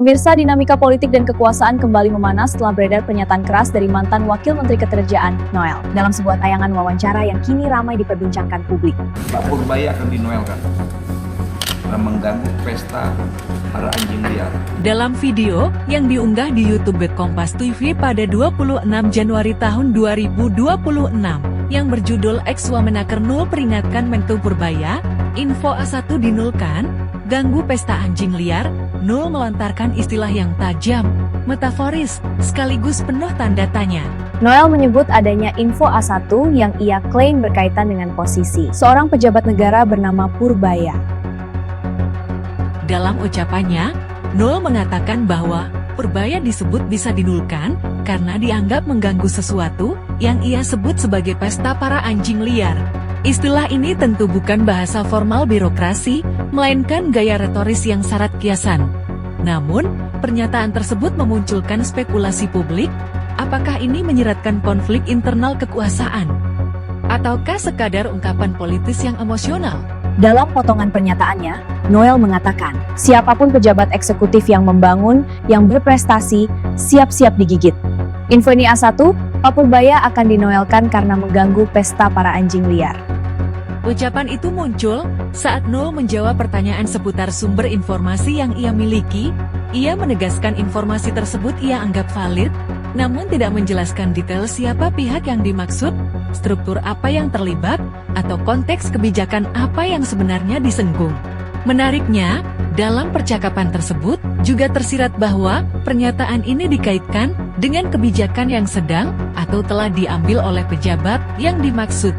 Pemirsa, dinamika politik dan kekuasaan kembali memanas setelah beredar pernyataan keras dari mantan Wakil Menteri Ketenagakerjaan, Noel, dalam sebuah tayangan wawancara yang kini ramai diperbincangkan publik. Pak Purbaya akan dinoelkan karena mengganggu pesta para anjing liar. Dalam video yang diunggah di YouTube Kompas TV pada 26 Januari tahun 2026 yang berjudul Ex-Wamenaker Nul peringatkan Menko Purbaya, info A1 dinulkan, ganggu pesta anjing liar, Nul melontarkan istilah yang tajam, metaforis, sekaligus penuh tanda tanya. Noel menyebut adanya info A1 yang ia klaim berkaitan dengan posisi seorang pejabat negara bernama Purbaya. Dalam ucapannya, Nul mengatakan bahwa Purbaya disebut bisa dinulkan karena dianggap mengganggu sesuatu yang ia sebut sebagai pesta para anjing liar. Istilah ini tentu bukan bahasa formal birokrasi, melainkan gaya retoris yang syarat kiasan. Namun, pernyataan tersebut memunculkan spekulasi publik, apakah ini menyiratkan konflik internal kekuasaan? Ataukah sekadar ungkapan politis yang emosional? Dalam potongan pernyataannya, Noel mengatakan, siapapun pejabat eksekutif yang membangun, yang berprestasi, siap-siap digigit. Info ini A1, Pak Purbaya akan dinoelkan karena mengganggu pesta para anjing liar. Ucapan itu muncul saat Nul menjawab pertanyaan seputar sumber informasi yang ia miliki. Ia menegaskan informasi tersebut ia anggap valid, namun tidak menjelaskan detail siapa pihak yang dimaksud, struktur apa yang terlibat, atau konteks kebijakan apa yang sebenarnya disenggung. Menariknya, dalam percakapan tersebut juga tersirat bahwa pernyataan ini dikaitkan dengan kebijakan yang sedang atau telah diambil oleh pejabat yang dimaksud.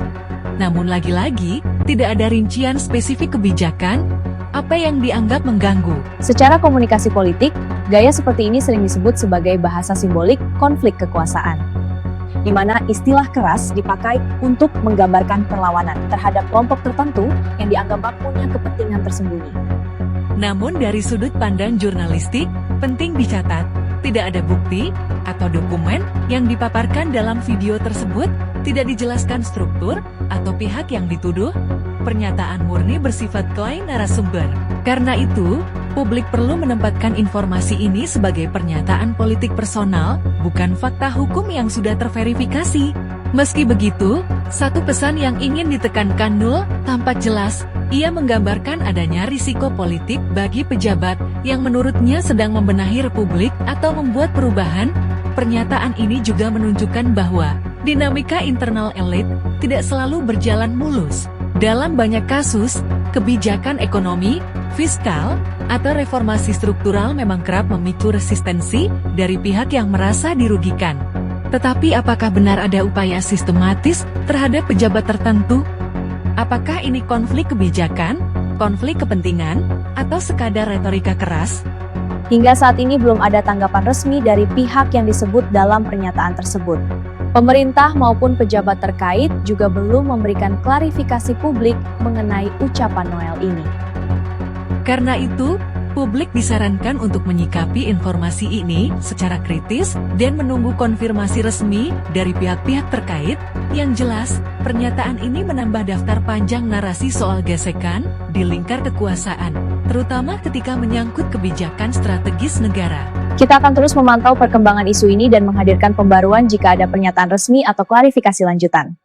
Namun lagi-lagi, tidak ada rincian spesifik kebijakan, apa yang dianggap mengganggu. Secara komunikasi politik, gaya seperti ini sering disebut sebagai bahasa simbolik konflik kekuasaan, di mana istilah keras dipakai untuk menggambarkan perlawanan terhadap kelompok tertentu yang dianggap punya kepentingan tersembunyi. Namun dari sudut pandang jurnalistik, penting dicatat, tidak ada bukti atau dokumen yang dipaparkan dalam video tersebut, tidak dijelaskan struktur atau pihak yang dituduh, pernyataan murni bersifat klaim narasumber. Karena itu, publik perlu menempatkan informasi ini sebagai pernyataan politik personal, bukan fakta hukum yang sudah terverifikasi. Meski begitu, satu pesan yang ingin ditekankan Nul, tampak jelas, ia menggambarkan adanya risiko politik bagi pejabat yang menurutnya sedang membenahi republik atau membuat perubahan. Pernyataan ini juga menunjukkan bahwa dinamika internal elit tidak selalu berjalan mulus. Dalam banyak kasus, kebijakan ekonomi, fiskal, atau reformasi struktural memang kerap memicu resistensi dari pihak yang merasa dirugikan. Tetapi apakah benar ada upaya sistematis terhadap pejabat tertentu? Apakah ini konflik kebijakan, konflik kepentingan, atau sekadar retorika keras? Hingga saat ini belum ada tanggapan resmi dari pihak yang disebut dalam pernyataan tersebut. Pemerintah maupun pejabat terkait juga belum memberikan klarifikasi publik mengenai ucapan Noel ini. Karena itu, publik disarankan untuk menyikapi informasi ini secara kritis dan menunggu konfirmasi resmi dari pihak-pihak terkait. Yang jelas, pernyataan ini menambah daftar panjang narasi soal gesekan di lingkar kekuasaan, terutama ketika menyangkut kebijakan strategis negara. Kita akan terus memantau perkembangan isu ini dan menghadirkan pembaruan jika ada pernyataan resmi atau klarifikasi lanjutan.